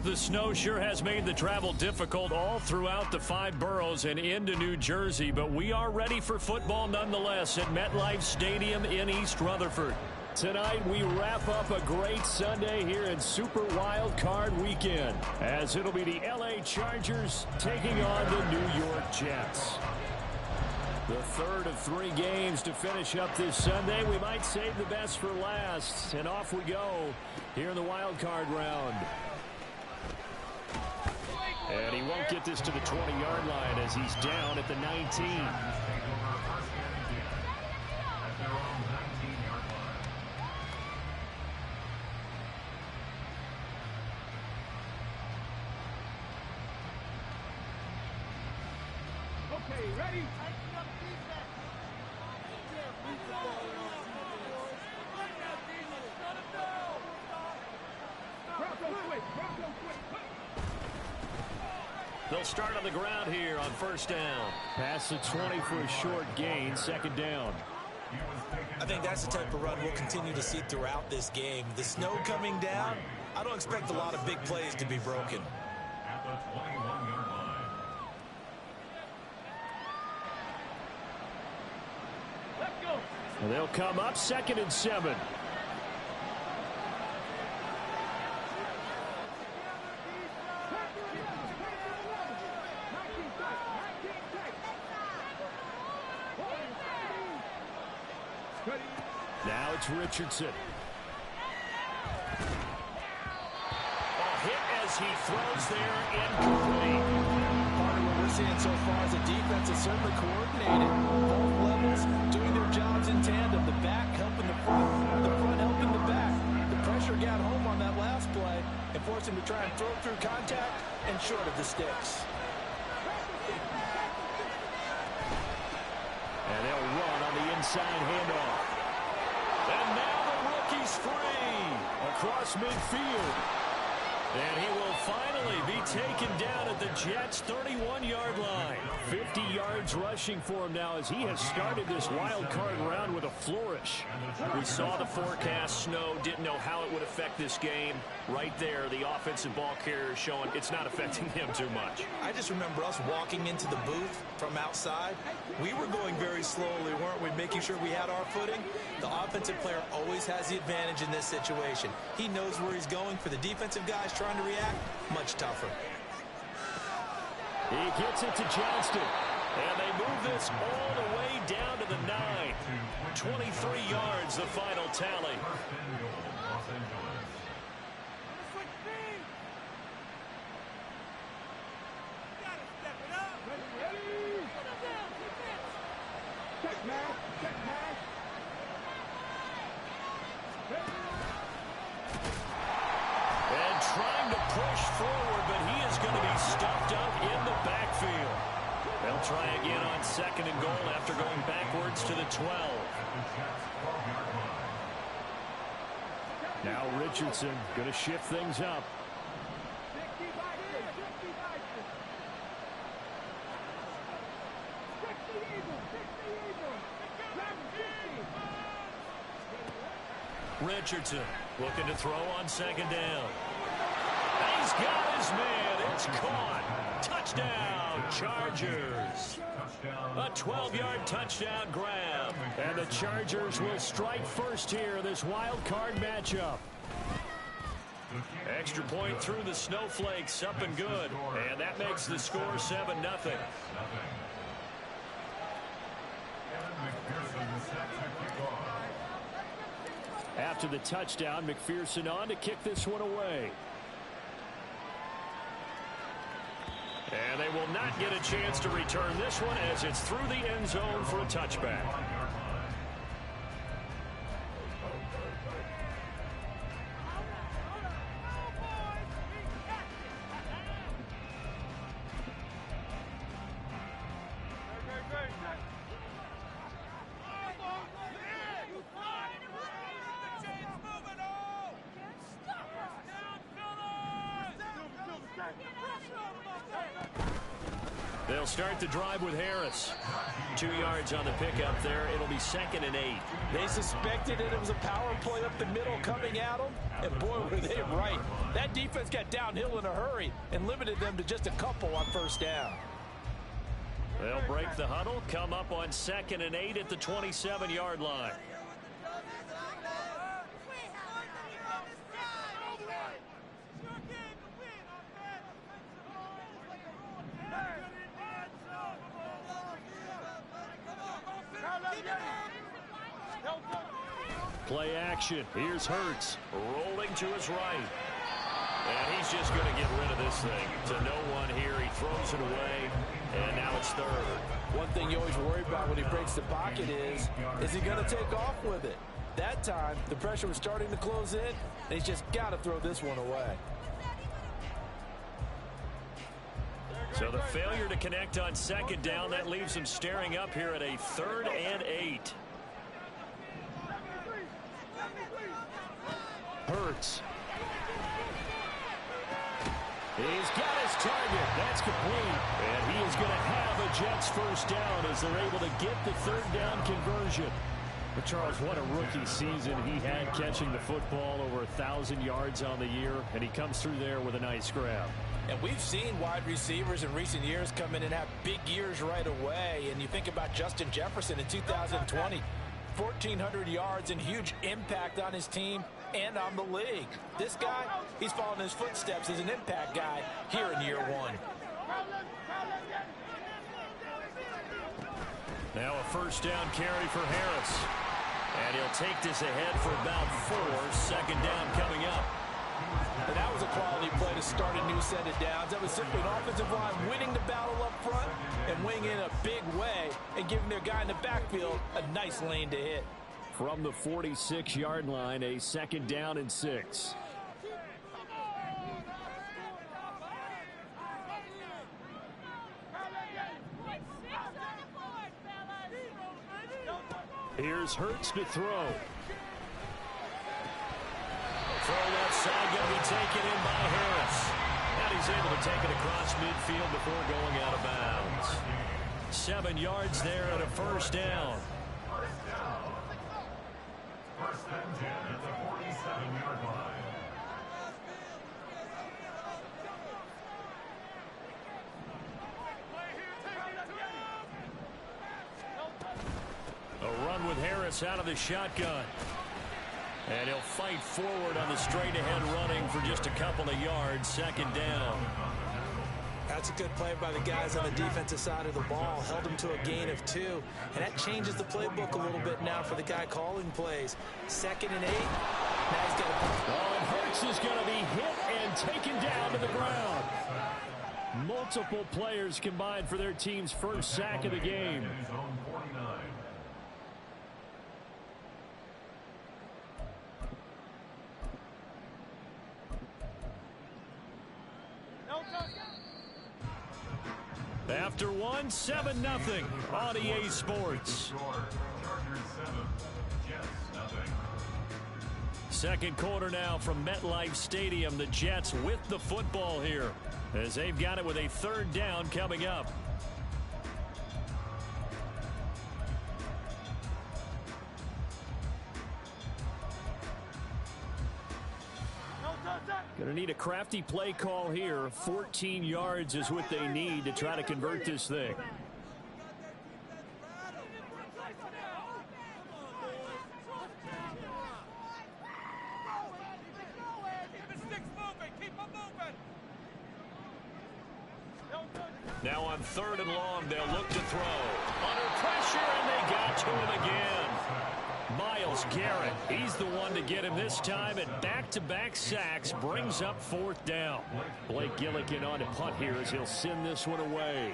The snow sure has made the travel difficult all throughout the 5 boroughs and into New Jersey, but we are ready for football nonetheless at MetLife Stadium in East Rutherford. Tonight, we wrap up a great Sunday here in Super Wild Card Weekend, as it'll be the LA Chargers taking on the New York Jets. The third of 3 games to finish up this Sunday. We might save the best for last, and off we go here in the wild card round. And he won't get this to the 20-yard line as he's down at the 19. Okay, ready? They'll start on the ground here on first down. Pass the 20 for a short gain, second down. I think that's the type of run we'll continue to see throughout this game. The snow coming down, I don't expect a lot of big plays to be broken. At the 21-yard line. Let's go. And they'll come up 2nd and 7. Now it's Richardson. A hit as he throws there, incomplete. Part of what we're seeing so far is the defense is certainly coordinated. Both levels doing their jobs in tandem. The back helping the front helping the back. The pressure got home on that last play and forced him to try and throw through contact and short of the sticks. And they'll run on the inside handoff. And now the rookie's free across midfield. And he will finally be taken down at the Jets' 31-yard line. 50 yards rushing for him now as he has started this wild card round with a flourish. We saw the forecast snow, didn't know how it would affect this game. Right there, the offensive ball carrier is showing it's not affecting him too much. I just remember us walking into the booth from outside. We were going very slowly, weren't we, making sure we had our footing? The offensive player always has the advantage in this situation. He knows where he's going. For the defensive guys trying to react, much tougher. He gets it to Johnston. And they move this all the way down to the 9. 23 yards, the final tally. First and goal, Los Angeles. Check, man. Check, man. And trying to push forward, but he is going to be stuffed up in the backfield. They'll try again on 2nd and goal after going backwards to the 12. Now Richardson going to shift things up. Richardson looking to throw on 2nd down. And he's got his man. It's caught. Touchdown, Chargers. A 12-yard touchdown grab. And the Chargers will strike first here in this wild card matchup. Extra point through the snowflakes, up and good. And that makes the score 7-0. After the touchdown, McPherson on to kick this one away. And they will not get a chance to return this one as it's through the end zone for a touchback. They'll start the drive with Harris. 2 yards on the pickup there. It'll be 2nd and 8. They suspected it was a power play up the middle coming at them, and boy, were they right. That defense got downhill in a hurry and limited them to just a couple on 1st down. They'll break the huddle, come up on 2nd and 8 at the 27-yard line. Play action. Here's Hurts rolling to his right. And he's just going to get rid of this thing. To no one here. He throws it away. And now it's 3rd. One thing you always worry about when he breaks the pocket is he going to take off with it? That time, the pressure was starting to close in, and he's just got to throw this one away. So the failure to connect on 2nd down, that leaves him staring up here at a 3rd and 8. Hurts. He's got his target. That's complete. And he is going to have a Jets 1st down as they're able to get the 3rd down conversion. But Charles, what a rookie season he had catching the football, over 1,000 yards on the year, and he comes through there with a nice grab. And we've seen wide receivers in recent years come in and have big years right away. And you think about Justin Jefferson in 2020, 1,400 yards and huge impact on his team and on the league. This guy, he's following his footsteps as an impact guy here in year 1. Now a 1st down carry for Harris. And he'll take this ahead for about 4. 2nd down coming up. And that was a quality play to start a new set of downs. That was simply an offensive line winning the battle up front and winning in a big way and giving their guy in the backfield a nice lane to hit. From the 46-yard line, a 2nd down and 6. Here's Hurts to throw. Throw left side going to be taken in by Harris. And he's able to take it across midfield before going out of bounds. 7 yards there and a 1st down. 1st and 10 at the 47-yard line. A run with Harris out of the shotgun. And he'll fight forward on the straight-ahead running for just a couple of yards. 2nd down. That's a good play by the guys on the defensive side of the ball. Held them to a gain of 2. And that changes the playbook a little bit now for the guy calling plays. 2nd and 8. Now he's got to... Oh, and Hurts is going to be hit and taken down to the ground. Multiple players combined for their team's 1st sack of the game. His own 49. After 1, 7-0 on EA Sports. Chargers 7, Jets 0. 2nd quarter now from MetLife Stadium. The Jets with the football here as they've got it with a 3rd down coming up. Going to need a crafty play call here. 14 yards is what they need to try to convert this thing. Now on 3rd and long, they'll look to throw. Under pressure, and they got to him again. Myles Garrett, he's the one to get him this time, and back-to-back sacks brings up 4th down. Blake Gillikin on to punt here as he'll send this one away.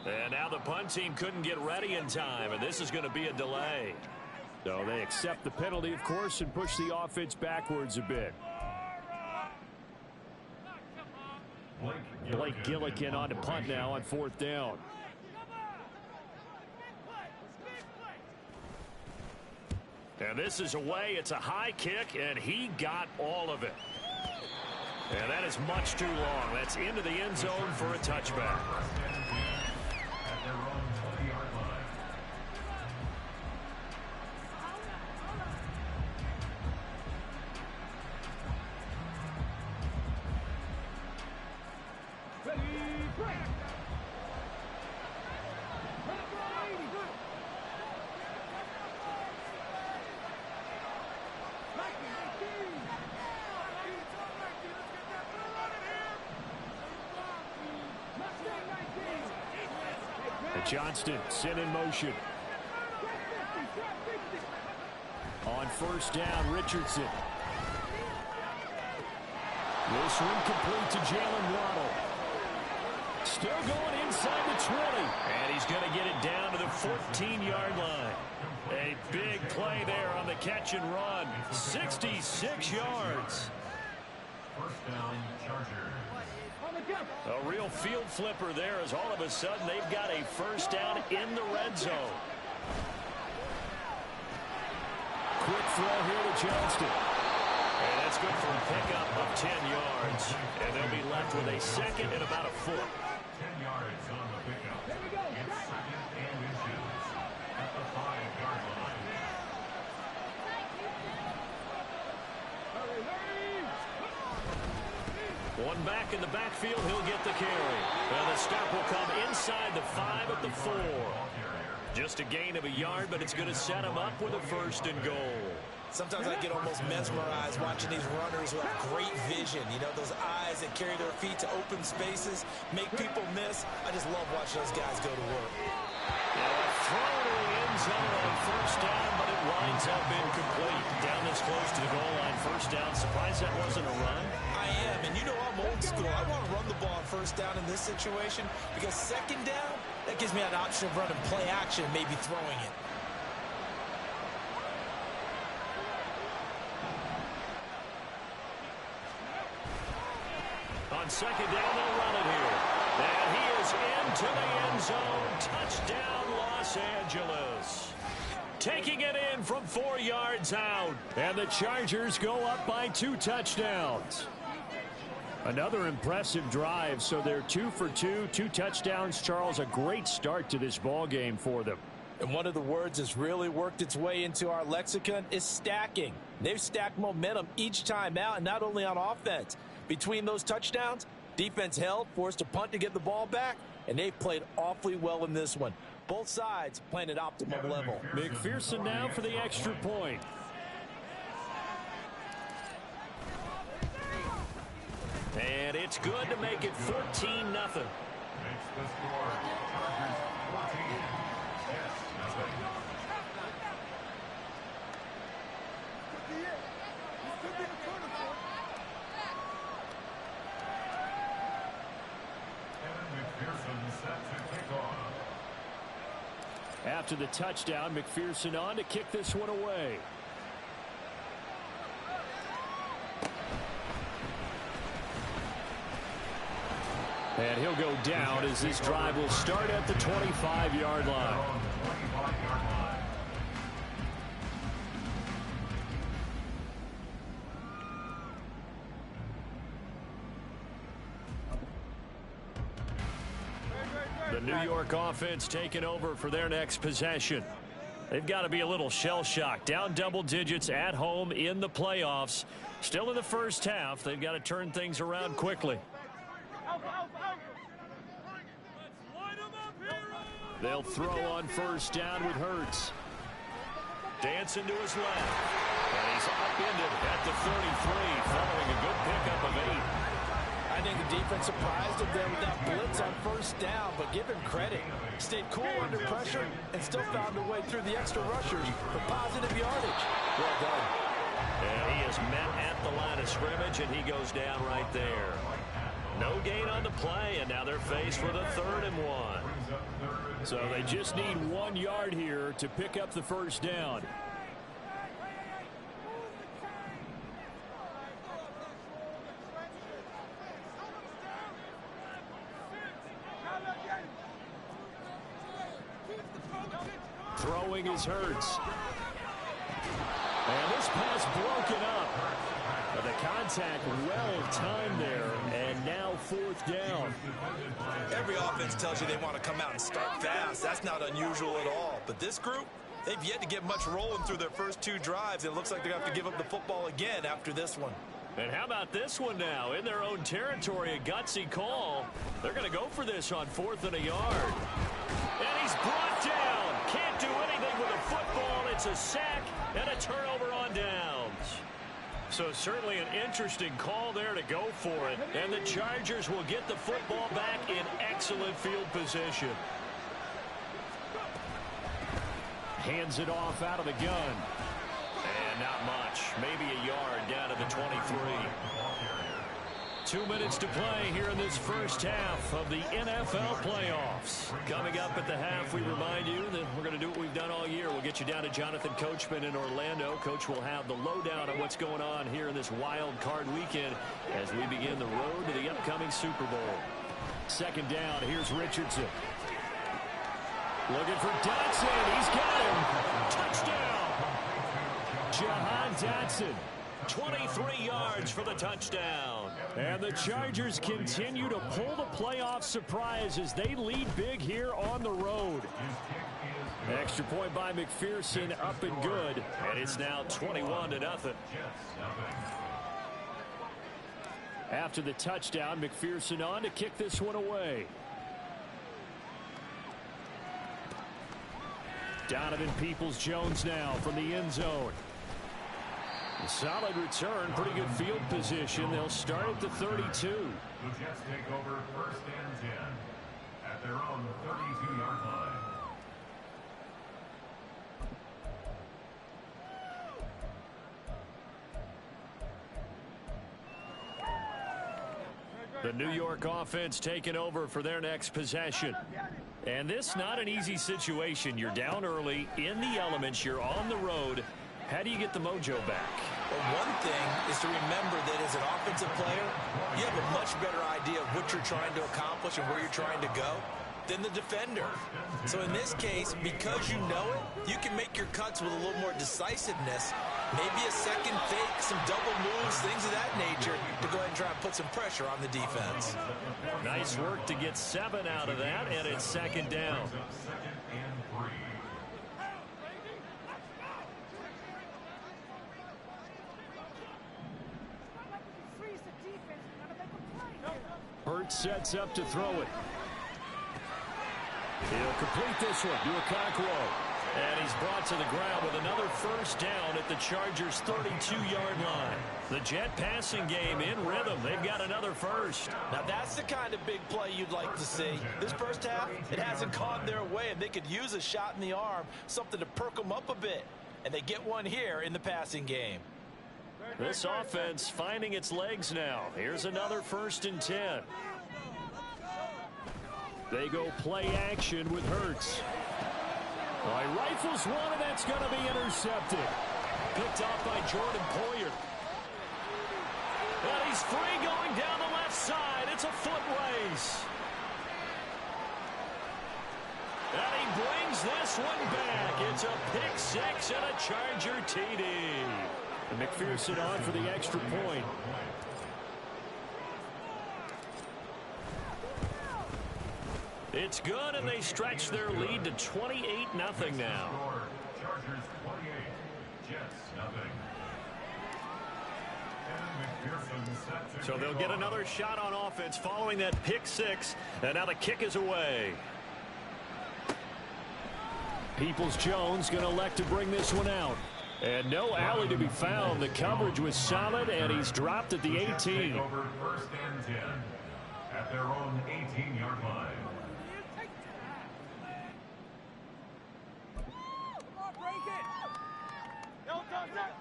And now the punt team couldn't get ready in time, and this is going to be a delay. So they accept the penalty, of course, and push the offense backwards a bit. Blake Blake Gillikin on to punt now on 4th down. And this is away. It's a high kick, and he got all of it. And that is much too long. That's into the end zone for a touchback. At their own 20-yard line. Ready, break. Johnston sent in motion. On 1st down, Richardson. This one complete to Jalen Waddle. Still going inside the 20. And he's going to get it down to the 14-yard line. A big play there on the catch and run. 66 yards. 1st down, Chargers. A real field flipper there as all of a sudden they've got a 1st down in the red zone. Quick throw here to Johnston. And that's good for a pickup of 10 yards. And they'll be left with a 2nd and about a foot. 10 yards on the pickup. It's 2nd and inches at the 5-yard line. One back in the backfield, he'll get the carry. Well, the stop will come inside the 5 at the 4. Just a gain of a yard, but it's going to set him up with a 1st and goal. Sometimes I get almost mesmerized watching these runners who have great vision. You know, those eyes that carry their feet to open spaces, make people miss. I just love watching those guys go to work. Throw to the end zone on 1st down, but it winds up incomplete. Down this close to the goal line, 1st down. Surprised that wasn't a run? I am, and you know I'm old school. I want to run the ball on 1st down in this situation because 2nd down, that gives me an option of running play action, maybe throwing it. On 2nd down, they'll run it here. And he is into the end zone. Touchdown, Los Angeles. Taking it in from 4 yards out. And the Chargers go up by 2 touchdowns. Another impressive drive, so they're 2 for 2, 2 touchdowns. Charles, a great start to this ball game for them. And one of the words that's really worked its way into our lexicon is stacking. They've stacked momentum each time out, and not only on offense. Between those touchdowns, defense held, forced a punt to get the ball back, and they've played awfully well in this one. Both sides playing at optimum level. McPherson now for the extra point. And it's good to make it 14-0. Makes the score. Chargers 14. Yes, nothing. Kevin McPherson set to kick off. After the touchdown, McPherson on to kick this one away. And he'll go down as this drive will start at the 25-yard line. The New York offense taking over for their next possession. They've got to be a little shell-shocked. Down double digits at home in the playoffs. Still in the first half. They've got to turn things around quickly. They'll throw on first down with Hurts. Dancing to his left. And he's upended at the 33 following a good pickup of 8. I think the defense surprised him there with that blitz on first down, but give him credit. Stayed cool under pressure and still found a way through the extra rushers for positive yardage. Well done. And he is met at the line of scrimmage, and he goes down right there. No gain on the play, and now they're faced with a 3rd and 1. So they just need 1 yard here to pick up the first down. throwing is Hurts. And this pass broken up. But the contact well timed there, and now 4th down. Every offense tells you they want to come out and start fast. That's not unusual at all. But this group, they've yet to get much rolling through their first 2 drives. It looks like they're going to have to give up the football again after this one. And how about this one now? In their own territory, a gutsy call. They're going to go for this on 4th and a yard. And he's brought down. Can't do anything with a football. It's a sack and a turnover on downs. So certainly an interesting call there to go for it. And the Chargers will get the football back in excellent field position. Hands it off out of the gun. And not much. Maybe a yard down to the 23. 2 minutes to play here in this first half of the NFL playoffs. Coming up at the half, we remind you that we're going to do what we've done all year. We'll get you down to Jonathan Coachman in Orlando. Coach will have the lowdown on what's going on here in this wild card weekend as we begin the road to the upcoming Super Bowl. 2nd down, here's Richardson. Looking for Dotson. He's got him. Touchdown. Jahan Dotson. 23 yards for the touchdown. And the Chargers continue to pull the playoff surprise as they lead big here on the road. Extra point by McPherson, up and good. And it's now 21-0. After the touchdown, McPherson on to kick this one away. Donovan Peoples-Jones now from the end zone. A solid return, pretty good field position. They'll start at the 32. The Jets take over 1st and 10 at their own 32-yard line. The New York offense taking over for their next possession. And this not an easy situation. You're down early, in the elements, you're on the road. How do you get the mojo back? Well, one thing is to remember that as an offensive player, you have a much better idea of what you're trying to accomplish and where you're trying to go than the defender. So in this case, because you know it, you can make your cuts with a little more decisiveness, maybe a second fake, some double moves, things of that nature, to go ahead and try and put some pressure on the defense. Nice work to get 7 out of that, and it's 2nd down. Hurts sets up to throw it. He'll complete this one to Okonkwo. And he's brought to the ground with another 1st down at the Chargers' 32-yard line. The Jet passing game in rhythm. They've got another 1st. Now that's the kind of big play you'd like to see. This first half, it hasn't gone their way, and they could use a shot in the arm, something to perk them up a bit. And they get one here in the passing game. This offense finding its legs now. Here's another 1st and 10. They go play action with Hurts. All right, rifles one, and that's going to be intercepted. Picked off by Jordan Poyer. And he's free going down the left side. It's a foot race. And he brings this one back. It's a pick 6 and a Charger TD. And McPherson on for the extra point. It's good, and they stretch their lead to 28-0 now. Chargers 28, Jets nothing. So they'll get another shot on offense following that pick 6, and now the kick is away. Peoples-Jones going to elect to bring this one out. And no alley to be found. The coverage was solid, and he's dropped at the 18. Over 1st and 10 at their own 18-yard line.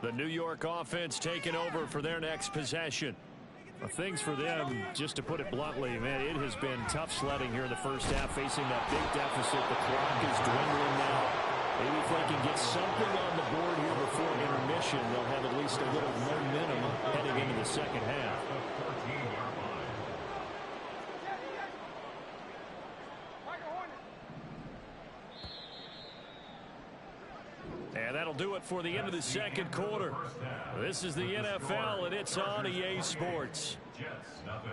The New York offense taking over for their next possession. Well, things for them, just to put it bluntly, man, it has been tough sledding here in the first half, facing that big deficit. The clock is dwindling now. Maybe if they can get something on the board here before intermission, they'll have at least a little momentum heading into the second half. do it for the end of the second quarter. This is the NFL, and it's on EA Sports. Jets, nothing.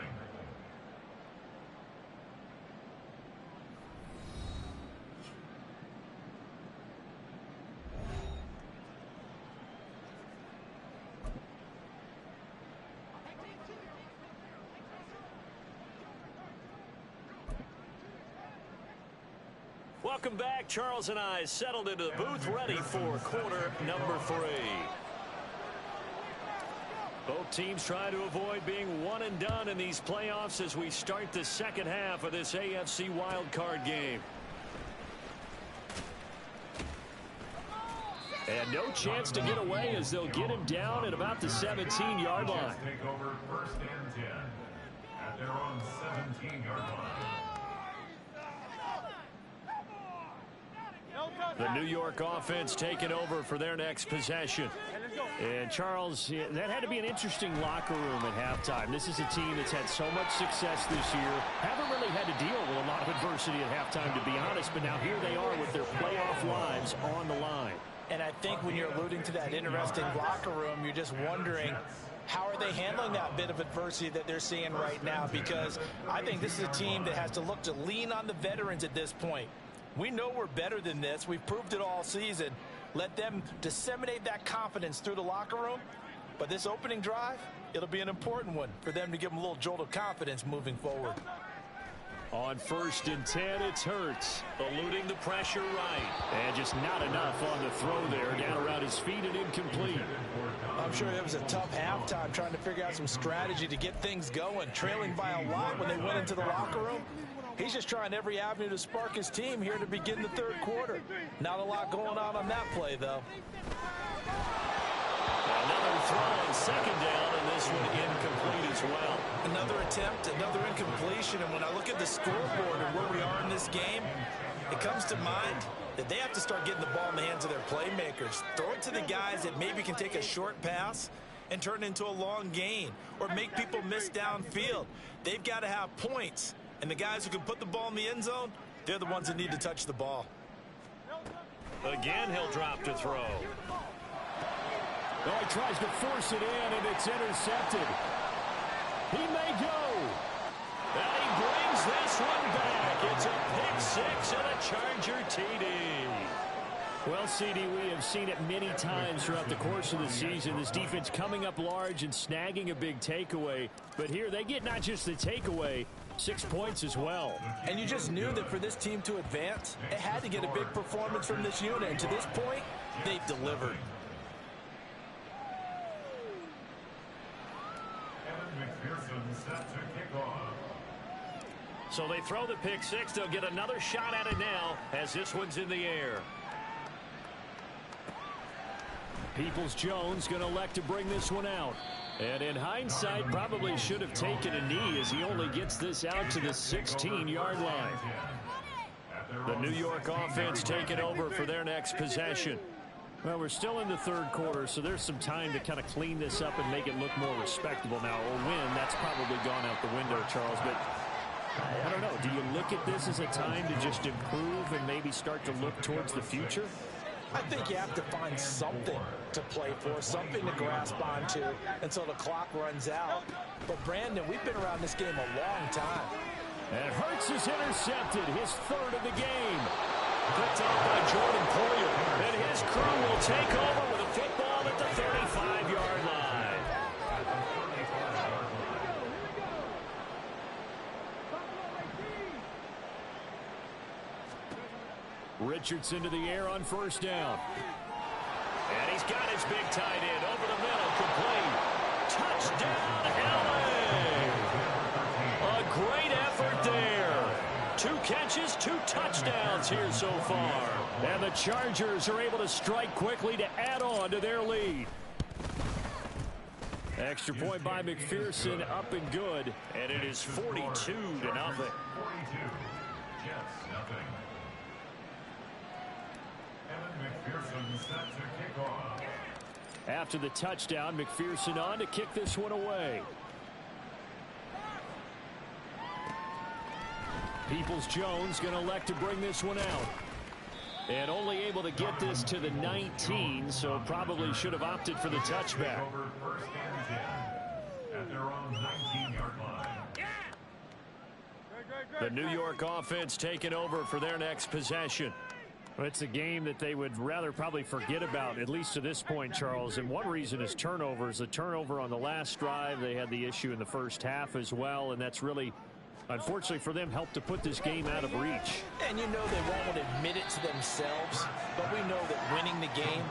Welcome back. Charles and I settled into the booth, ready for quarter number 3. Both teams trying to avoid being one and done in these playoffs as we start the second half of this AFC wildcard game. And no chance to get away as they'll get him down at about the 17-yard line. Take over first and 10 at their own 17-yard line. The New York offense taking over for their next possession. And Charles, that had to be an interesting locker room at halftime. This is a team that's had so much success this year. Haven't really had to deal with a lot of adversity at halftime, to be honest. But now here they are with their playoff lives on the line. And I think when you're alluding to that interesting locker room, you're just wondering, how are they handling that bit of adversity that they're seeing right now? Because I think this is a team that has to look to lean on the veterans at this point. We know we're better than this. We've proved it all season. Let them disseminate that confidence through the locker room. But this opening drive, it'll be an important one for them to give them a little jolt of confidence moving forward. On 1st and 10, it's Hurts, eluding the pressure right. And just not enough on the throw there, down around his feet and incomplete. I'm sure it was a tough halftime trying to figure out some strategy to get things going, trailing by a lot when they went into the locker room. He's just trying every avenue to spark his team here to begin the third quarter. Not a lot going on that play, though. Another throw on second down, and this one incomplete as well. Another attempt, another incompletion, and when I look at the scoreboard and where we are in this game, it comes to mind that they have to start getting the ball in the hands of their playmakers. Throw it to the guys that maybe can take a short pass and turn it into a long gain or make people miss downfield. They've got to have points. And the guys who can put the ball in the end zone, they're the ones that need to touch the ball. Again, he'll drop to throw. Oh, he tries to force it in, and it's intercepted. He may go. And he brings this one back. It's a pick six and a Charger TD. Well, CD, we have seen it many times throughout the course of the season. This defense coming up large and snagging a big takeaway. But here they get not just the takeaway, 6 points as well. And you just knew that for this team to advance, it had to get a big performance from this unit. And to this point, they've delivered. McPherson set to kick off. So they throw the pick six. They'll get another shot at it now as this one's in the air. Peoples-Jones going to elect to bring this one out. And in hindsight, probably should have taken a knee as he only gets this out to the 16-yard line. The New York offense taking over for their next possession. Well, we're still in the third quarter, so there's some time to kind of clean this up and make it look more respectable. Now, a win, that's probably gone out the window, Charles, but I don't know. Do you look at this as a time to just improve and maybe start to look towards the future? I think you have to find something to play for, something to grasp onto until the clock runs out. But, Brandon, we've been around this game a long time. And Hurts is intercepted, his third of the game. Picked off by Jordan Poyer. And his crew will take over with a football at the 35-yard line. Richardson to the air on first down. And he's got his big tight end over the middle, complete. Touchdown, LA! A great effort there. 2 catches, 2 touchdowns here so far. And the Chargers are able to strike quickly to add on to their lead. Extra point by McPherson, up and good. And it is 42-0. 42. Jets, nothing. McPherson set to kick off. After the touchdown, McPherson on to kick this one away. Peoples-Jones going to elect to bring this one out. And only able to get this to the 19, so probably should have opted for the touchback. Over first and 10 at their own 19-yard line. The New York offense taking over for their next possession. It's a game that they would rather probably forget about, at least to this point, Charles. And one reason is turnovers. The turnover on the last drive, they had the issue in the first half as well, and that's really, unfortunately for them, helped to put this game out of reach. And you know they won't admit it to themselves, but we know that winning the game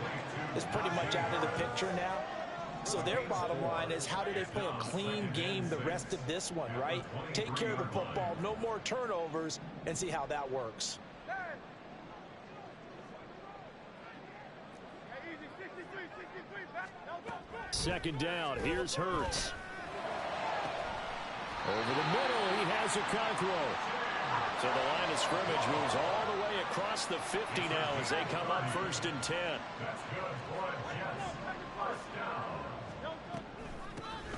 is pretty much out of the picture now. So their bottom line is, how do they play a clean game the rest of this one, right? Take care of the football, no more turnovers, and see how that works. Second down, here's Hurts. Over the middle, he has Okonkwo. So the line of scrimmage moves all the way across the 50 now as they come up first and 10. That's good for a Jets. First down.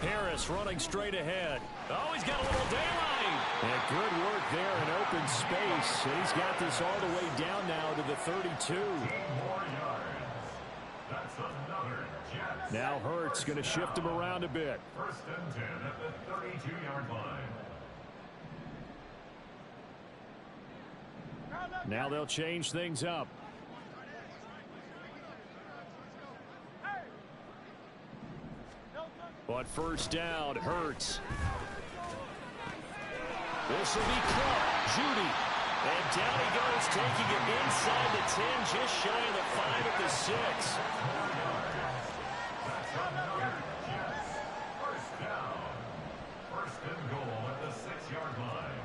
Harris running straight ahead. Oh, he's got a little daylight. And good work there in open space. He's got this all the way down now to the 32. 10 more yards. That's another Jets. Now Hurts going to shift him around a bit. First and 10 at the 32-yard line. Now they'll change things up. But first down, Hurts. This will be Clark. Judy. And down he goes, taking it inside the 10, just shy of the 5 at the 6. That's another Jets. First down. First and goal at the 6-yard line.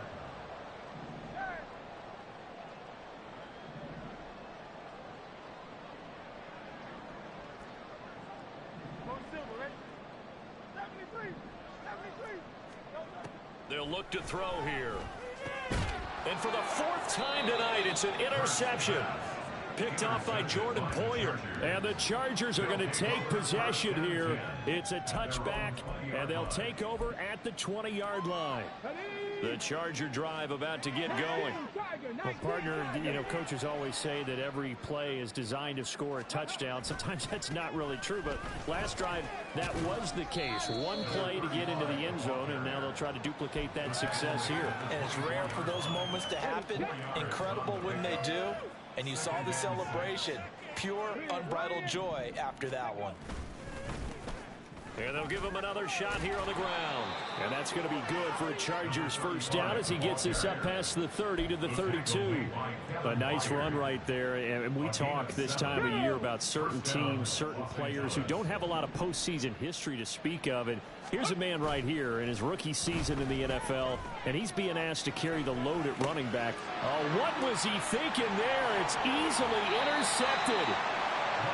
They'll look to throw here. And for the 4th time tonight, it's an interception. Picked off by Jordan Poyer. And the Chargers are going to take possession here. It's a touchback, and they'll take over at the 20-yard line. The Charger drive about to get going. Well, partner, you know, coaches always say that every play is designed to score a touchdown. Sometimes that's not really true, but last drive, that was the case. One play to get into the end zone, and now they'll try to duplicate that success here. And it's rare for those moments to happen. Incredible when they do. And you saw the celebration. Pure, unbridled joy after that one. And they'll give him another shot here on the ground. And that's going to be good for a Chargers first down as he gets this up past the 30 to the 32. A nice run right there. And we talk this time of year about certain teams, certain players who don't have a lot of postseason history to speak of. And here's a man right here in his rookie season in the NFL, and he's being asked to carry the load at running back. Oh, what was he thinking there? It's easily intercepted.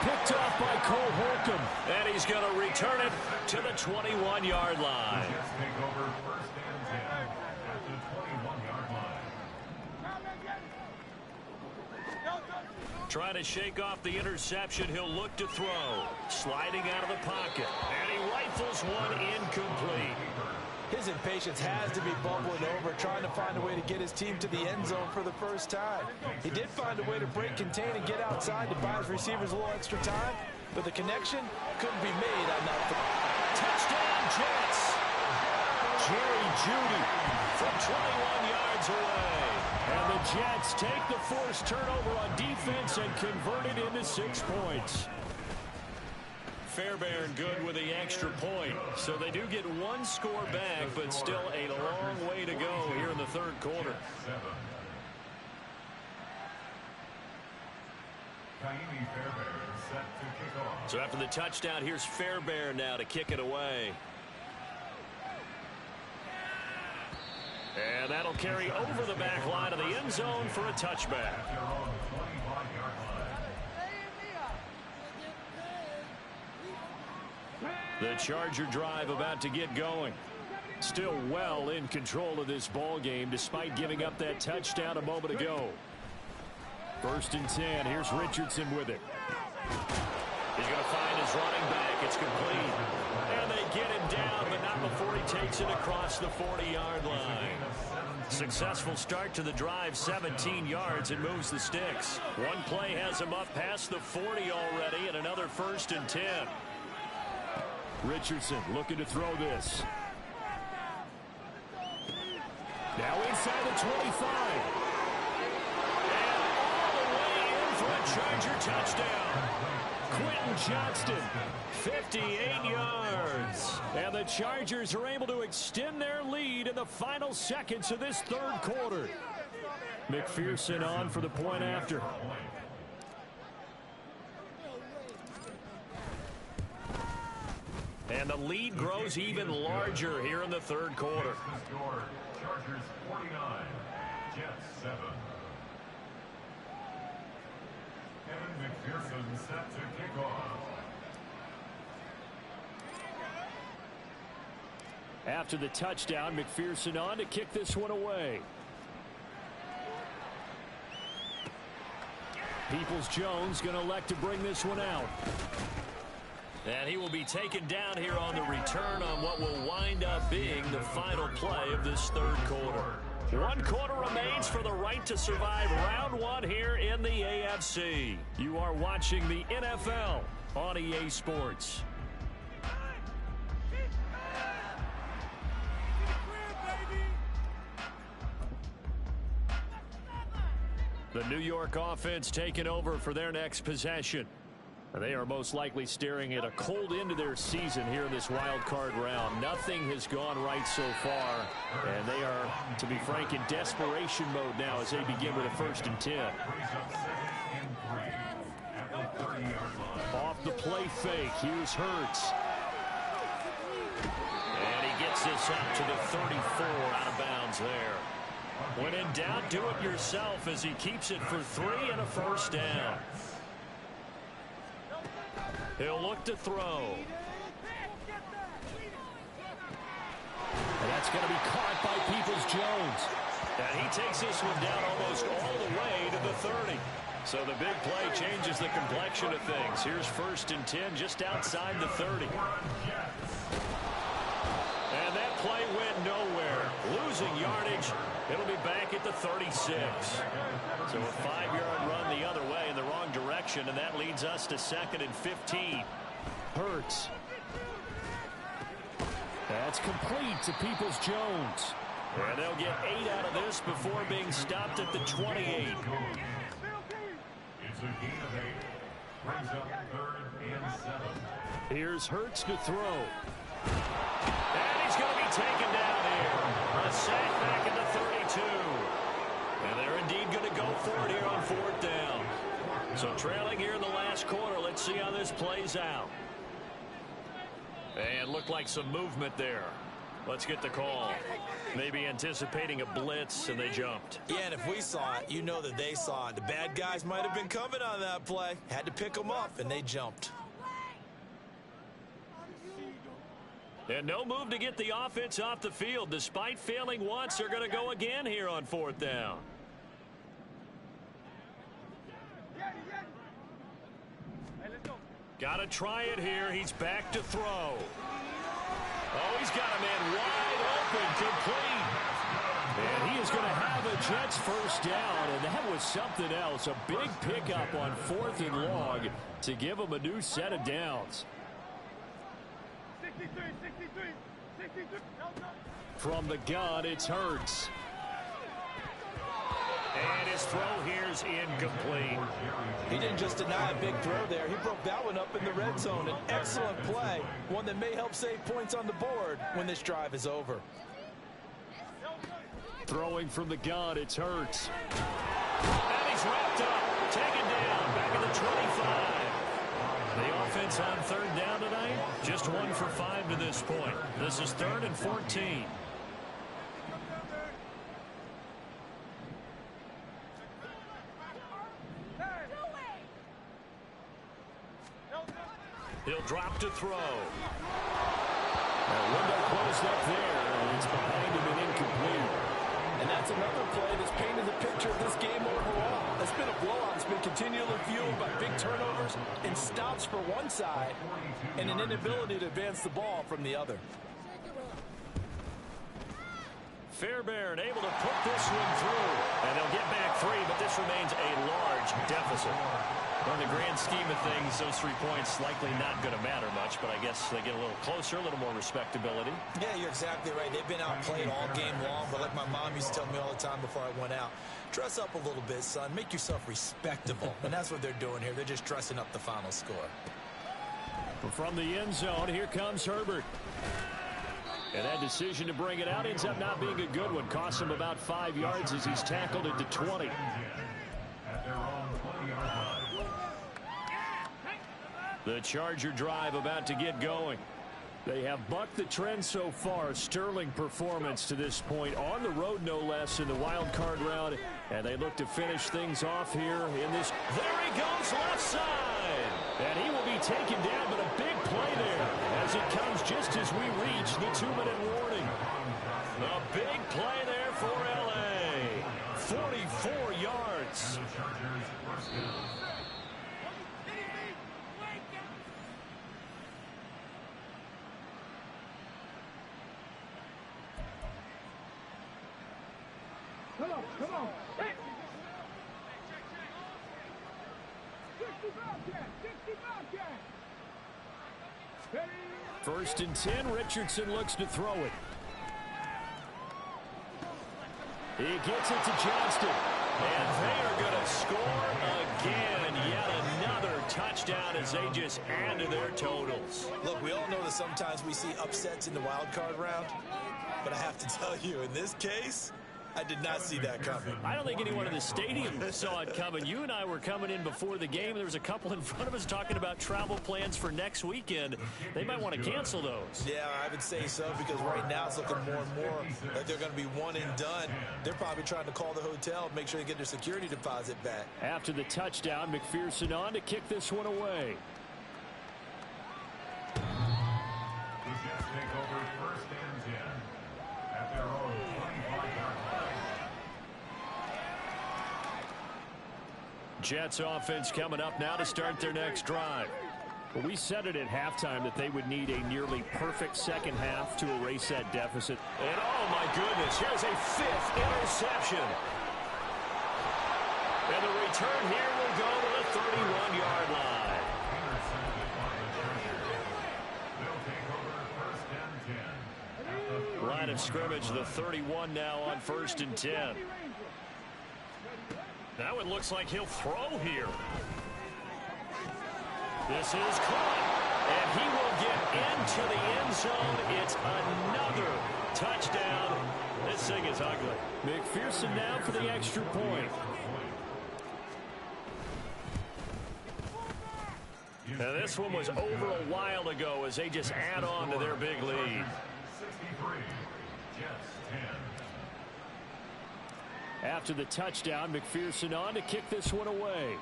Picked off by Cole Holcomb. And he's going to return it to the 21-yard line. Jets take over first and 10 at the 21-yard line. Trying to shake off the interception. He'll look to throw. Sliding out of the pocket. And he rifles one incomplete. His impatience has to be bubbling over, trying to find a way to get his team to the end zone for the first time. He did find a way to break, contain, and get outside to buy his receivers a little extra time, but the connection couldn't be made on that. Touchdown, Jets! Jerry Jeudy from 21 yards away. And the Jets take the forced turnover on defense and convert it into 6 points. Fairbairn good with the extra point. So they do get one score back, but still a long way to go here in the third quarter. Ka'imi Fairbairn set to kick off. So after the touchdown, here's Fairbairn now to kick it away. And that'll carry over the back line of the end zone for a touchback. Their own 25-yard line. The Charger drive about to get going. Still well in control of this ball game despite giving up that touchdown a moment ago. First and 10. Here's Richardson with it. He's going to find his his running back. It's complete. And they get him down, but not before he takes it across the 40-yard line. Successful start to the drive, 17 yards, and moves the sticks. One play has him up past the 40 already, and another 1st and 10. Richardson looking to throw this. Now inside the 25. And all the way in for a Charger touchdown. Quentin Johnston, 58 yards. And the Chargers are able to extend their lead in the final seconds of this 3rd quarter. McPherson on for the point after. And the lead grows even larger here in the 3rd quarter. Chargers 49, Jets 7. Kevin McPherson set to kick off. After the touchdown, McPherson on to kick this one away. Peoples-Jones going to elect to bring this one out. And he will be taken down here on the return on what will wind up being the final play of this 3rd quarter. 1 quarter remains for the right to survive round 1 here in the AFC. You are watching the NFL on EA Sports. The New York offense taking over for their next possession. They are most likely staring at a cold end to their season here in this wild card round. Nothing has gone right so far, and they are, to be frank, in desperation mode now as they begin with a 1st and 10. Off the play fake, here's Hurts. And he gets this up to the 34, out of bounds there. When in doubt, do it yourself as he keeps it for 3 and a 1st down. He'll look to throw. And that's going to be caught by Peoples-Jones. And he takes this one down almost all the way to the 30. So the big play changes the complexion of things. Here's 1st and 10 just outside the 30. And that play went nowhere. Losing yardage. It'll be back at the 36. So a 5-yard run the other way in the wrong direction, and that leads us to 2nd and 15. Hurts. That's complete to Peoples-Jones. And they'll get 8 out of this before being stopped at the 28. It's a gain of 8. Brings up 3rd and 7. Here's Hurts to throw. And he's going to be taken down here. A sack back at the 32. And they're indeed going to go for it here on 4th down. So trailing here in the last quarter. Let's see how this plays out. And looked like some movement there. Let's get the call. Maybe anticipating a blitz, and they jumped. Yeah, and if we saw it, you know that they saw it. The bad guys might have been coming on that play. Had to pick them up, and they jumped. And no move to get the offense off the field. Despite failing once, they're going to go again here on 4th down. Got to try it here. He's back to throw. Oh, he's got a man wide open, complete. And he is going to have a Jets 1st down, and that was something else. A big pickup on 4th and long to give him a new set of downs. From the gun, it's Hurts. And his throw here's incomplete. He didn't just deny a big throw there. He broke that one up in the red zone. An excellent play. One that may help save points on the board when this drive is over. Throwing from the gun, it's Hurts. And he's wrapped up. Taken down. Back at the 25. The offense on 3rd down tonight, just 1 for 5 to this point. This is 3rd and 14. He'll drop to throw. That window closed up there, and it's behind him and incomplete. And that's another play that's painted the picture of this game overall. It's been a blowout. It's been continually fueled by big turnovers and stops for one side and an inability to advance the ball from the other. Fairbairn able to put this one through. And they'll get back 3, but this remains a large deficit. In the grand scheme of things, those 3 points likely not going to matter much, but I guess they get a little closer, a little more respectability. Yeah, you're exactly right. They've been outplayed all game long, but like my mom used to tell me all the time before I went out, dress up a little bit, son. Make yourself respectable. And that's what they're doing here. They're just dressing up the final score. From the end zone, here comes Herbert. And that decision to bring it out ends up not being a good one. Costs him about 5 yards as he's tackled into 20. At their own 20-yard line. The Charger drive about to get going. They have bucked the trend so far. Sterling performance to this point. On the road, no less, in the wild card round. And they look to finish things off here in this. There he goes, left side. And he will be taken down, but a big play there as it comes just as we reach the 2-minute warning. A big play there for L.A. 44 yards. The Chargers first down. Come on. Hey. 60 Ready. First and 10, Richardson looks to throw it. He gets it to Johnston. And they are going to score again. Yet another touchdown as they just add to their totals. Look, we all know that sometimes we see upsets in the wild card round, but I have to tell you, in this case, I did not see that coming. I don't think anyone in the stadium saw it coming. You and I were coming in before the game. There was a couple in front of us talking about travel plans for next weekend. They might want to cancel those. Yeah, I would say so, because right now it's looking more and more like they're going to be one and done. They're probably trying to call the hotel and make sure they get their security deposit back. After the touchdown, McPherson on to kick this one away. The Jets take over first and 10 at their own 25-yard line. Jets offense coming up now to start their next drive. Well, we said it at halftime that they would need a nearly perfect second half to erase that deficit. And oh my goodness, here's a 5th interception. And the return here will go to the 31-yard line. Intercepted by the Chargers. They'll take over first and 10 at the Line of scrimmage, the 31 now on first and 10. Now it looks like he'll throw here. This is caught, and he will get into the end zone. It's another touchdown. This thing is ugly. McPherson now for the extra point. Now this one was over a while ago as they just add on to their big lead. 63. Jets 10. After the touchdown, McPherson on to kick this one away.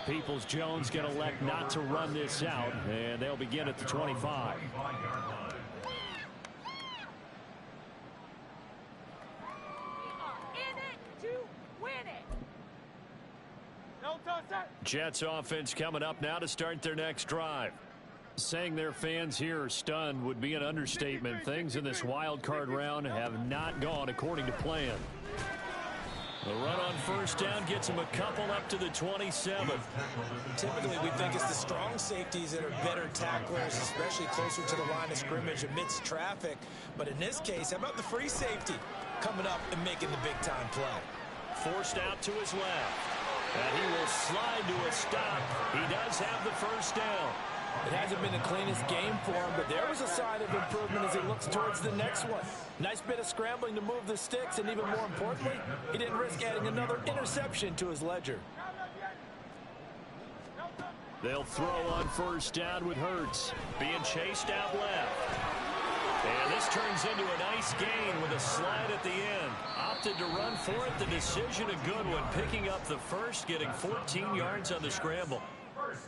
Peoples-Jones going to elect not to run this out, and they'll begin at the 25. 25-yard line. In it to win it. Jets offense coming up now to start their next drive. Saying their fans here are stunned would be an understatement. Things in this wild card round have not gone according to plan. The run on first down gets them a couple up to the 27. Typically, we think it's the strong safeties that are better tacklers, especially closer to the line of scrimmage amidst traffic. But in this case, how about the free safety coming up and making the big-time play? Forced out to his left. And he will slide to a stop. He does have the first down. It hasn't been the cleanest game for him, but there was a sign of improvement as he looks towards the next one. Nice bit of scrambling to move the sticks, and even more importantly, he didn't risk adding another interception to his ledger. They'll throw on first down with Hurts. Being chased out left. And this turns into a nice gain with a slide at the end. Opted to run for it. The decision a good one. Picking up the first, getting 14 yards on the scramble.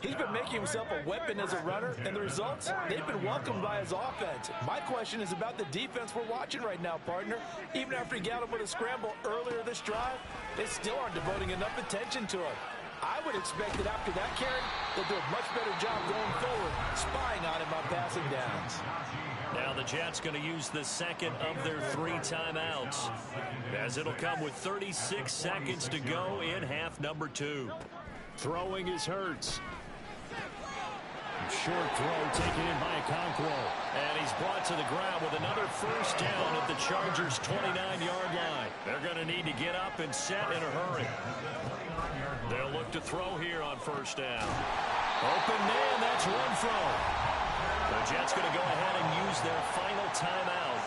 He's been making himself a weapon as a runner, and the results, they've been welcomed by his offense. My question is about the defense we're watching right now, partner. Even after he got him with a scramble earlier this drive, they still aren't devoting enough attention to him. I would expect that after that carry, they'll do a much better job going forward, spying on him on passing downs. Now the Jets going to use the second of their 3 timeouts, as it'll come with 36 seconds to go in half number 2. Throwing is Hurts. Short throw taken in by Okonkwo. And he's brought to the ground with another first down at the Chargers' 29-yard line. They're going to need to get up and set in a hurry. They'll look to throw here on first down. Open man, that's Renfro. The Jets going to go ahead and use their final timeout.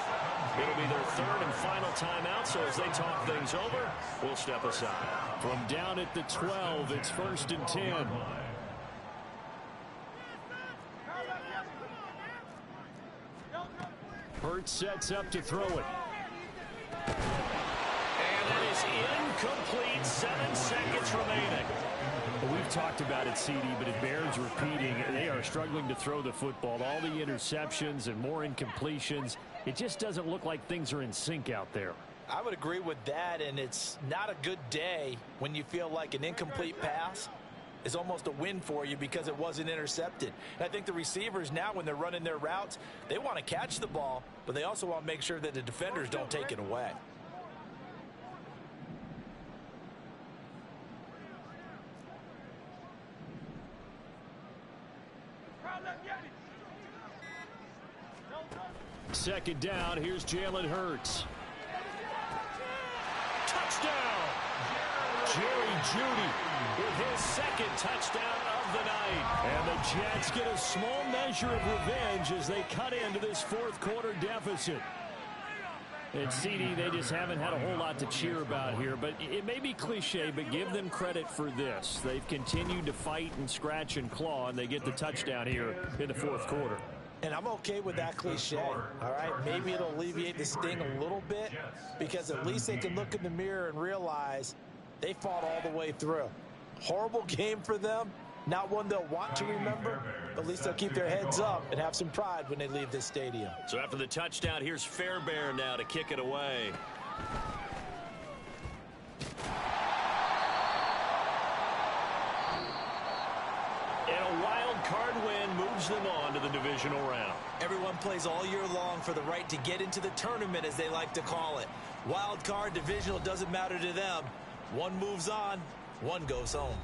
It'll be their 3rd and final timeout, so as they talk things over, we'll step aside. From down at the 12, it's 1st and 10. Hurts sets up to throw it. And it is incomplete. 7 seconds remaining. Well, we've talked about it, CD, but it bears repeating. They are struggling to throw the football. All the interceptions and more incompletions. It just doesn't look like things are in sync out there. I would agree with that, and it's not a good day when you feel like an incomplete pass is almost a win for you because it wasn't intercepted. And I think the receivers now, when they're running their routes, they want to catch the ball, but they also want to make sure that the defenders don't take it away. Second down, here's Jalen Hurts. Touchdown! Jerry Jeudy with his 2nd touchdown of the night. And the Jets get a small measure of revenge as they cut into this 4th quarter deficit. And CD, they just haven't had a whole lot to cheer about here, but it may be cliche, but give them credit for this. They've continued to fight and scratch and claw, and they get the touchdown here in the 4th quarter. And I'm okay with that cliche, all right? Maybe it'll alleviate the sting a little bit because at least they can look in the mirror and realize they fought all the way through. Horrible game for them, not one they'll want to remember, but at least they'll keep their heads up and have some pride when they leave this stadium. So after the touchdown, here's Fairbairn now to kick it away. And a wild card win moves them on to the divisional round. Everyone plays all year long for the right to get into the tournament, as they like to call it. Wild card, divisional, doesn't matter to them. One moves on, one goes home.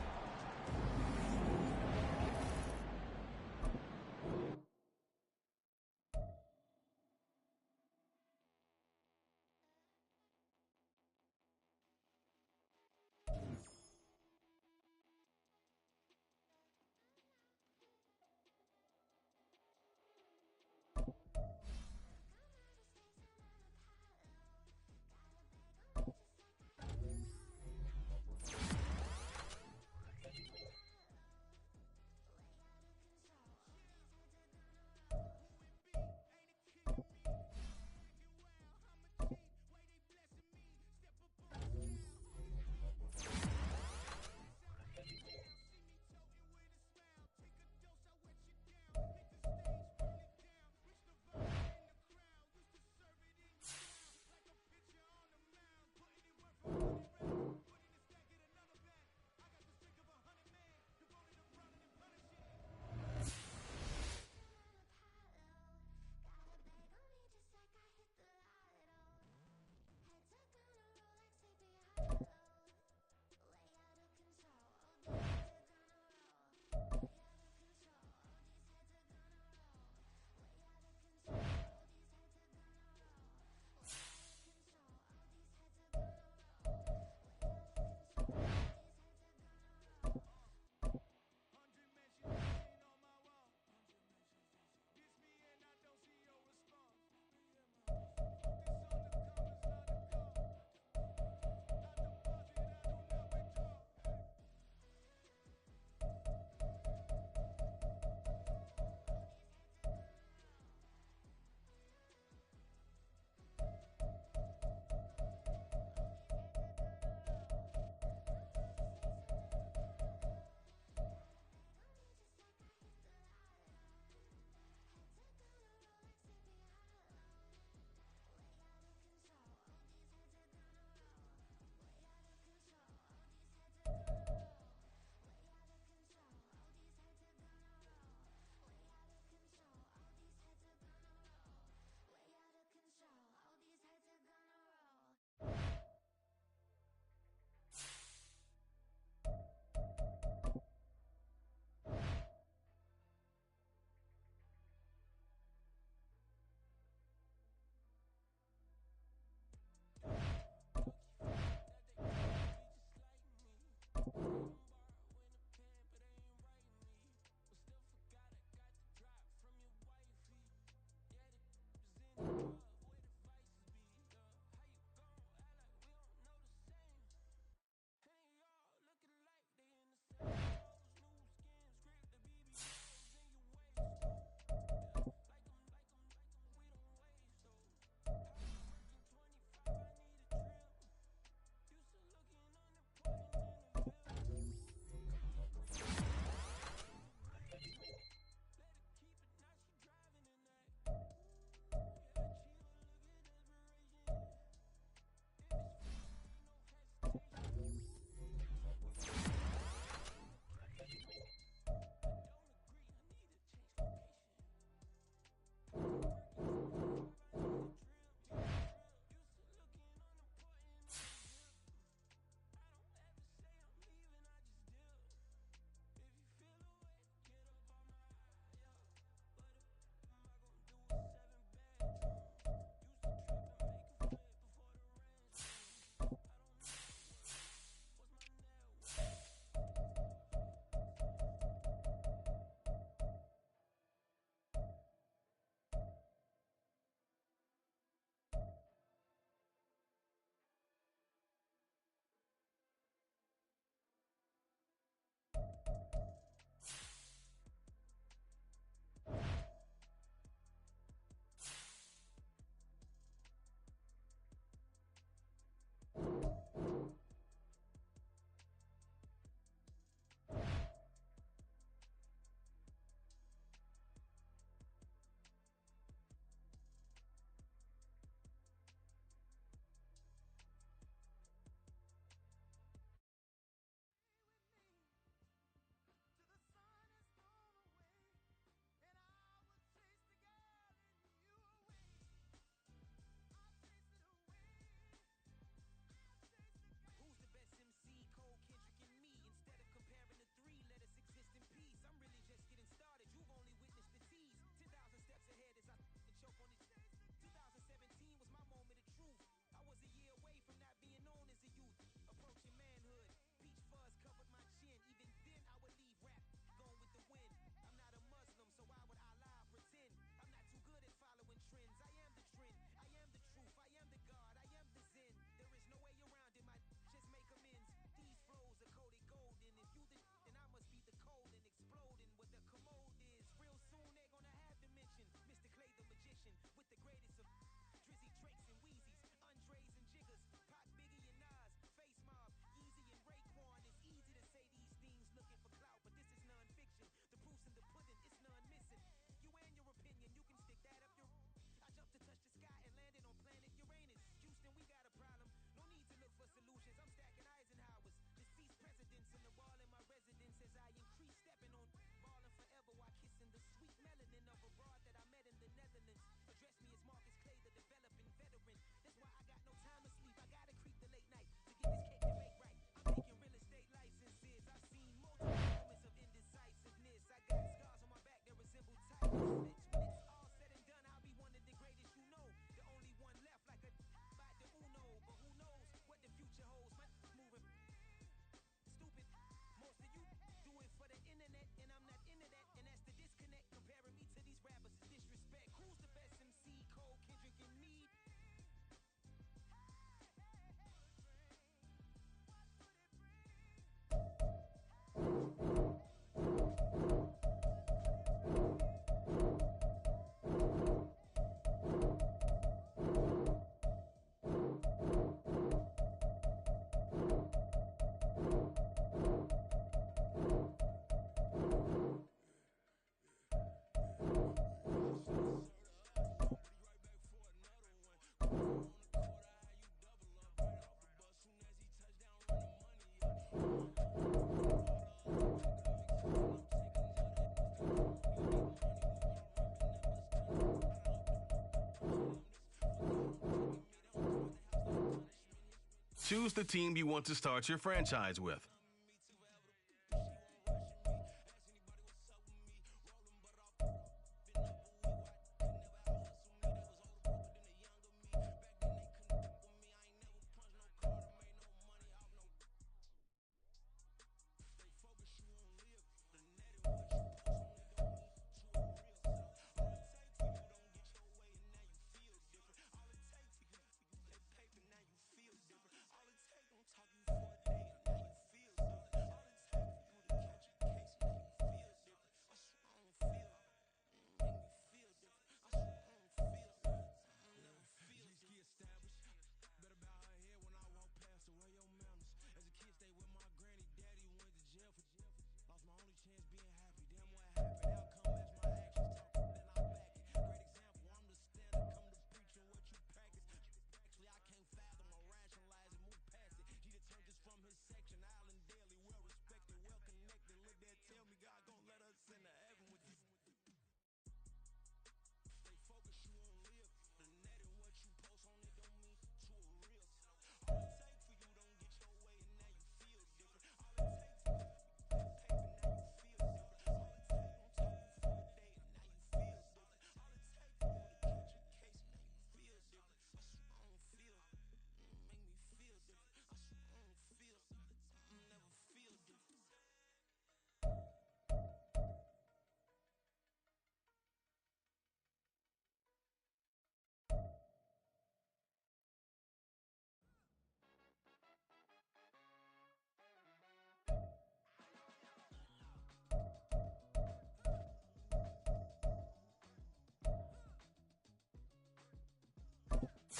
choose the team you want to start your franchise with.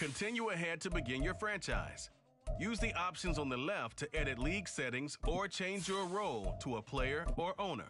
Continue ahead to begin your franchise. Use the options on the left to edit league settings or change your role to a player or owner.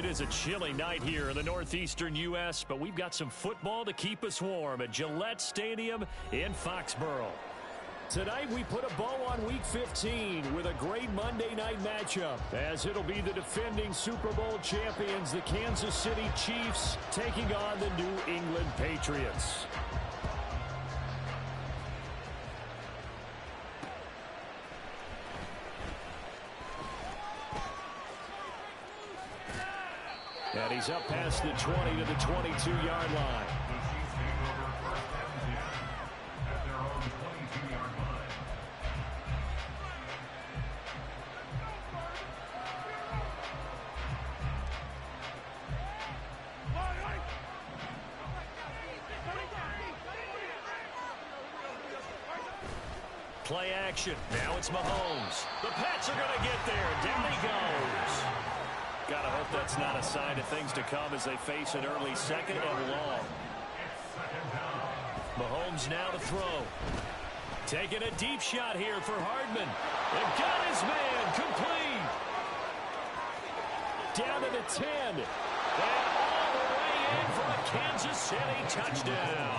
It is a chilly night here in the northeastern U.S., but we've got some football to keep us warm at Gillette Stadium in Foxborough. Tonight we put a bow on Week 15 with a great Monday night matchup, as it'll be the defending Super Bowl champions, the Kansas City Chiefs, taking on the New England Patriots. And he's up past the 20 to the 22-yard line. Play action. Now it's Mahomes. The Pats are going to get there. Down he goes. Gotta hope that's not a sign of things to come as they face an early second and long. Mahomes now to throw. Taking a deep shot here for Hardman. And got his man complete. Down to the 10. And all the way in for a Kansas City touchdown.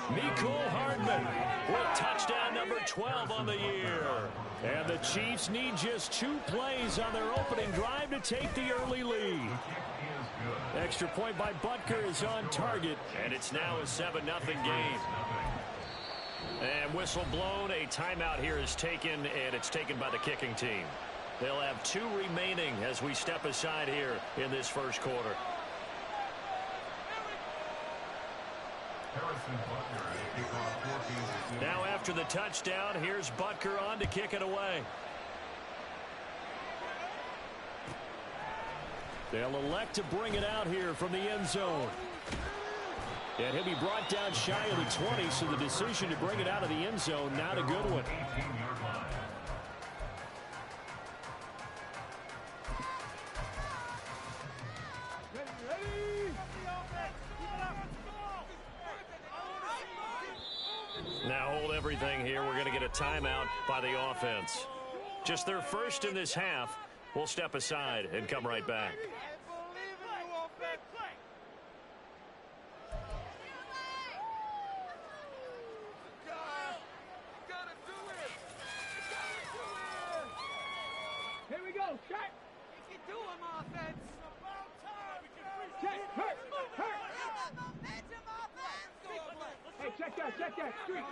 Mecole Hardman with touchdown number 12 on the year. And the Chiefs need just 2 plays on their opening drive to take the early lead. Extra point by Butker is on target, and it's now a 7-0 game. And whistle blown, a timeout here is taken, and it's taken by the kicking team. They'll have 2 remaining as we step aside here in this first quarter. Now after the touchdown, here's Butker on to kick it away. They'll elect to bring it out here from the end zone. And he'll be brought down shy of the 20, so the decision to bring it out of the end zone, not a good one. Now hold everything here. We're going to get a timeout by the offense. Just their first in this half. We'll step aside and come right back. Here we go. Check. You can do him, offense. Check. Hurt. Hey, check that. Street.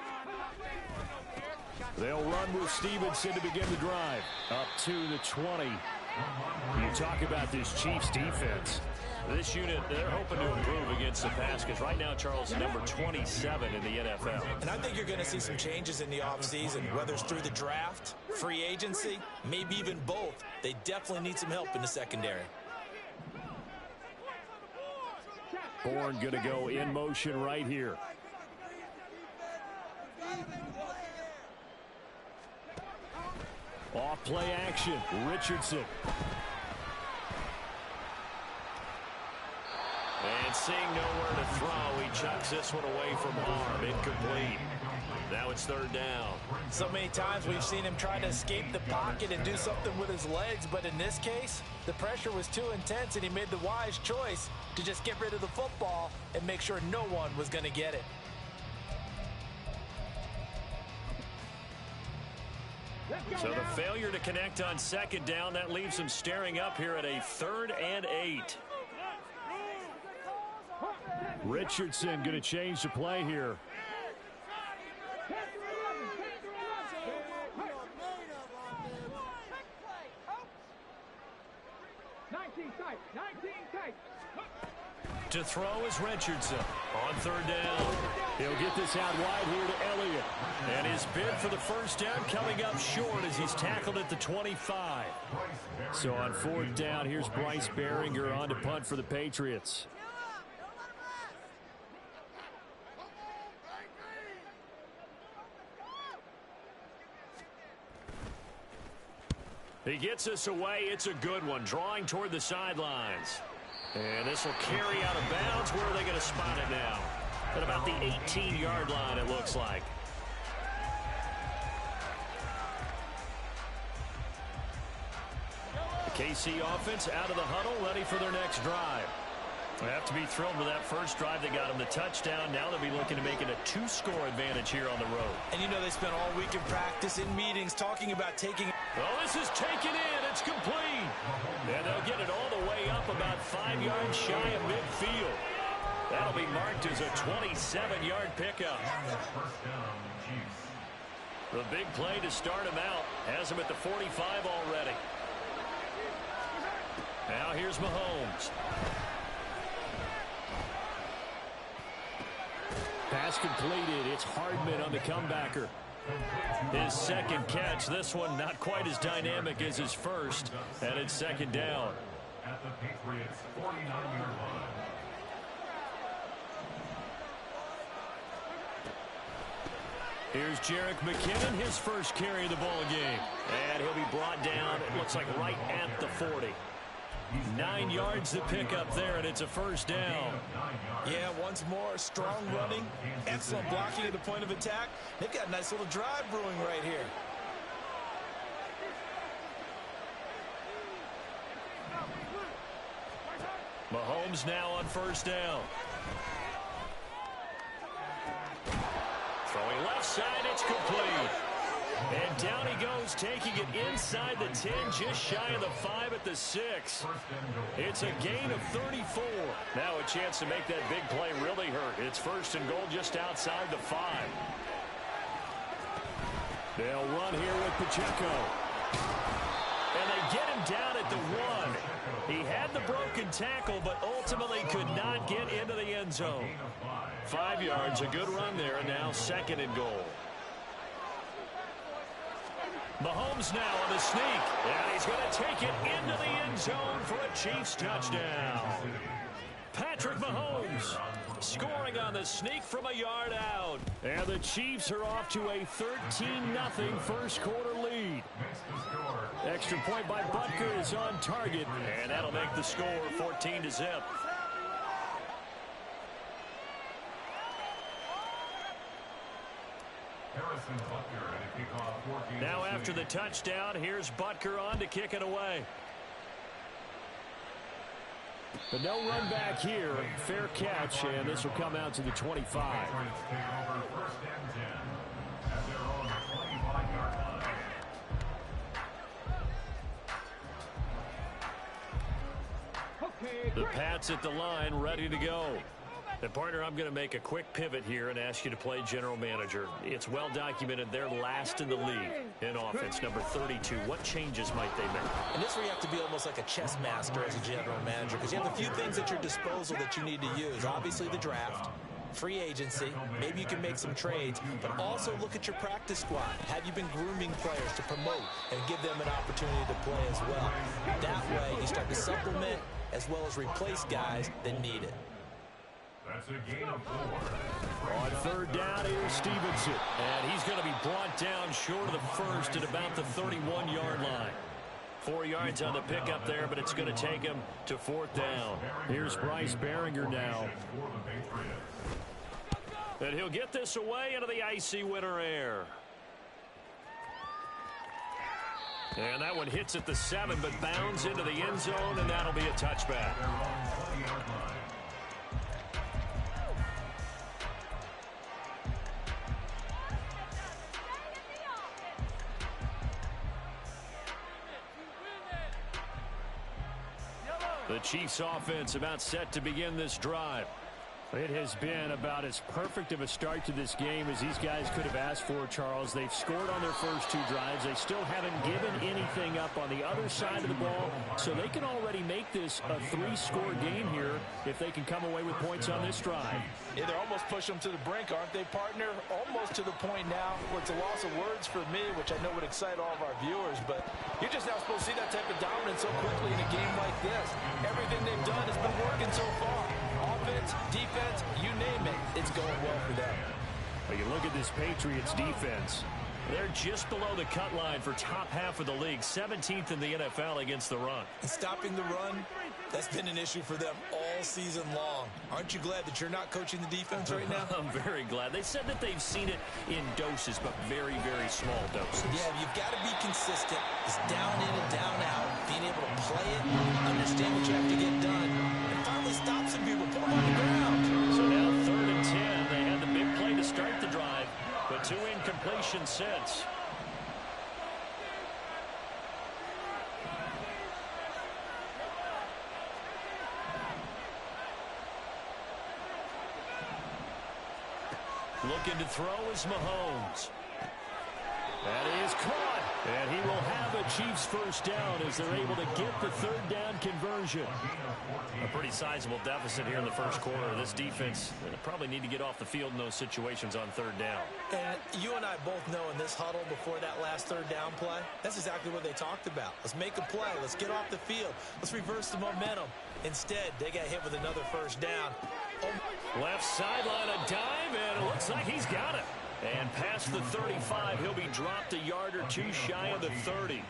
They'll run with Stevenson to begin the drive. Up to the 20. You talk about this Chiefs defense. This unit, they're hoping to improve against the pass because right now, Charles, number 27 in the NFL. And I think you're going to see some changes in the offseason, whether it's through the draft, free agency, maybe even both. They definitely need some help in the secondary. Bourne going to go in motion right here. Off play action. Richardson. And seeing nowhere to throw, he chucks this one away from harm. Incomplete. Now it's 3rd down. So many times we've seen him try to escape the pocket and do something with his legs, but in this case, the pressure was too intense and he made the wise choice to just get rid of the football and make sure no one was going to get it. So the failure to connect on 2nd down, that leaves him staring up here at a 3rd and 8. Richardson going to change the play here. To throw is Richardson on 3rd down. He'll get this out wide here to Elliott. And his bid for the first down coming up short as he's tackled at the 25. So on 4th down, here's Bryce Baringer on to punt for the Patriots. He gets us away. It's a good one, drawing toward the sidelines. And this will carry out of bounds. Where are they going to spot it now? At about the 18-yard line, it looks like. KC offense out of the huddle, ready for their next drive. They have to be thrilled with that first drive. They got them the touchdown. Now they'll be looking to make it a 2-score advantage here on the road. And you know they spent all week in practice, in meetings, talking about taking... Well, this is taken in. It's complete. And they'll get it all the way up about 5 yards shy of midfield. That'll be marked as a 27-yard pickup. The big play to start him out. Has him at the 45 already. Now here's Mahomes. Pass completed. It's Hardman on the comebacker. His second catch. This one not quite as dynamic as his first. And it's second down. At the Patriots' 49-yard line. Here's Jerick McKinnon, his first carry of the ball game. And he'll be brought down, it looks like right at the 40. 9 yards to pick up there, and it's a first down. Yeah, once more, strong running, excellent blocking at the point of attack. They've got a nice little drive brewing right here. Mahomes now on first down. Throwing left side, it's complete. And down he goes, taking it inside the 10, just shy of the 5 at the 6. It's a gain of 34. Now a chance to make that big play really hurt. It's first and goal just outside the 5. They'll run here with Pacheco. And they get him down at the 1. He had the broken tackle, but ultimately could not get into the end zone. 5 yards, a good run there, and now second and goal. Mahomes now on the sneak, and he's going to take it into the end zone for a Chiefs touchdown. Patrick Mahomes scoring on the sneak from a yard out. And the Chiefs are off to a 13-0 first quarter lead. Extra point by Butker is on target, and that'll make the score 14-0. Now after the touchdown, here's Butker on to kick it away. But no run back here. Fair catch, and this will come out to the 25. The Pats at the line, ready to go. And partner, I'm going to make a quick pivot here and ask you to play general manager. It's well documented they're last in the league in offense, number 32. What changes might they make? And this where you have to be almost like a chess master as a general manager, because you have a few things at your disposal that you need to use. Obviously the draft, free agency, maybe you can make some trades, but also look at your practice squad. Have you been grooming players to promote and give them an opportunity to play as well? That way you start to supplement as well as replace guys that need it. That's a gain of 4. On third down, here's Stevenson. And he's going to be brought down short of the first at about the 31-yard line. 4 yards on the pickup there, but it's going to take him to fourth down. Here's Bryce Baringer now. And he'll get this away into the icy winter air. And that one hits at the 7, but bounds into the end zone, and that'll be a touchback. The Chiefs offense about set to begin this drive. It has been about as perfect of a start to this game as these guys could have asked for, Charles. They've scored on their first 2 drives. They still haven't given anything up on the other side of the ball, so they can already make this a 3-score game here if they can come away with points on this drive. Yeah, they're almost pushing them to the brink, aren't they, partner? Almost to the point now where it's a loss of words for me, which I know would excite all of our viewers, but you're just not supposed to see that type of dominance so quickly in a game like this. Everything they've done has been working so far. Offense, defense, you name it, it's going well for them. Well, you look at this Patriots defense. They're just below the cut line for top half of the league, 17th in the NFL against the run. And stopping the run, that's been an issue for them all all season long. Aren't you glad that you're not coaching the defense right now? I'm very glad. They said that they've seen it in doses, but very, very small doses. Yeah, you've got to be consistent. It's down in and down out. Being able to play it, understand what you have to get done, and finally stop some people, put them on the ground. So now 3rd and 10. They had the big play to start the drive, but 2 incompletions since. Looking to throw is Mahomes. That is caught. And he will have a Chiefs first down as they're able to get the 3rd down conversion. A pretty sizable deficit here in the first quarter. This defense probably need to get off the field in those situations on 3rd down. And you and I both know in this huddle before that last 3rd down play, that's exactly what they talked about. Let's make a play. Let's get off the field. Let's reverse the momentum. Instead, they got hit with another first down. Left sideline, a dive, and it looks like he's got it. And past the 35, he'll be dropped a yard or 2 shy of the 30.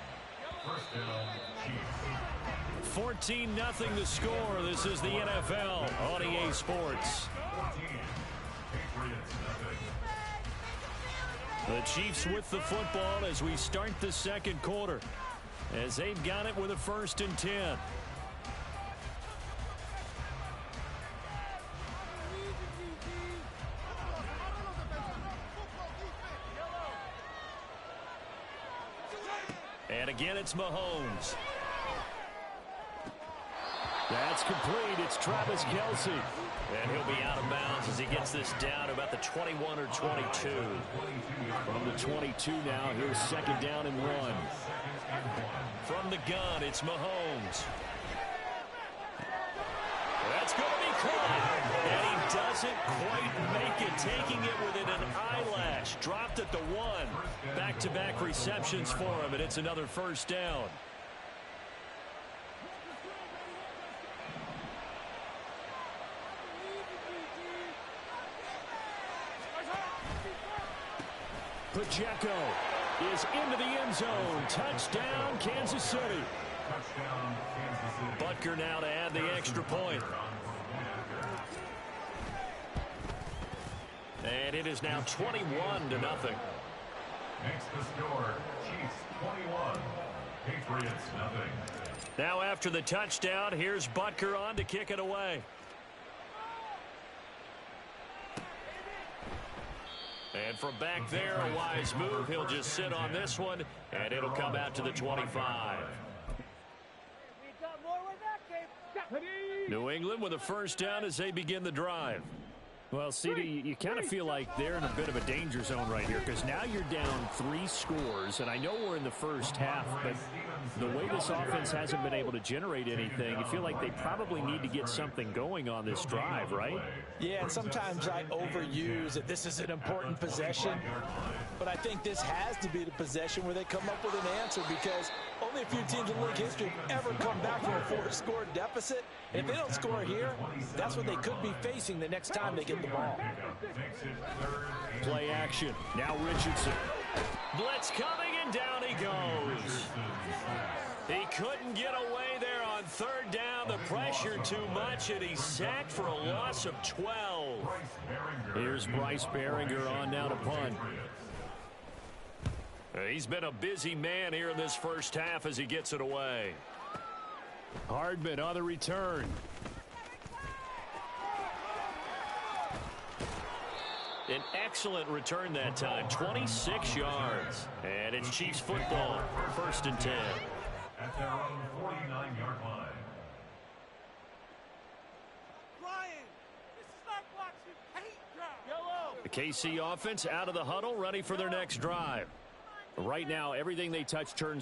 14-0 the score. This is the NFL on EA Sports. The Chiefs with the football as we start the second quarter, as they've got it with a 1st and 10. And again, it's Mahomes. That's complete. It's Travis Kelce. And he'll be out of bounds as he gets this down to about the 21 or 22. From the 22 now, here's 2nd down and 1. From the gun, it's Mahomes. That's going to be caught. And he doesn't quite make it, taking it within an eyelash. Dropped at the 1. Back-to-back receptions for him, and it's another 1st down. Pacheco is into the end zone. Touchdown, Kansas City. Butker now to add the extra point. And it is now 21-0. Makes the score, Chiefs 21, Patriots nothing. Now after the touchdown, here's Butker on to kick it away. And from back there, a wise move. He'll just sit on this one, and it'll come out to the 25. New England with a 1st down as they begin the drive. Well, CD, you kind of feel like they're in a bit of a danger zone right here because now you're down 3 scores, and I know we're in the first half, but the way this offense hasn't been able to generate anything, you feel like they probably need to get something going on this drive, right? Yeah, and sometimes I overuse that this is an important possession, but I think this has to be the possession where they come up with an answer because only a few teams in league history have ever come back from a 4-score deficit. And if they don't score here, that's what they could be facing the next time they get the ball. Play action. Now Richardson. Blitz coming, and down he goes. He couldn't get away there on 3rd down. The pressure too much, and he's sacked for a loss of 12. Here's Bryce Baringer on now to punt. He's been a busy man here in this first half as he gets it away. Hardman on the return. An excellent return that time, 26 yards. And it's Chiefs football, 1st and 10. At their own 49-yard line. Ryan, this is not watching paint dry. The KC offense out of the huddle, ready for their next drive. Right now, everything they touch turns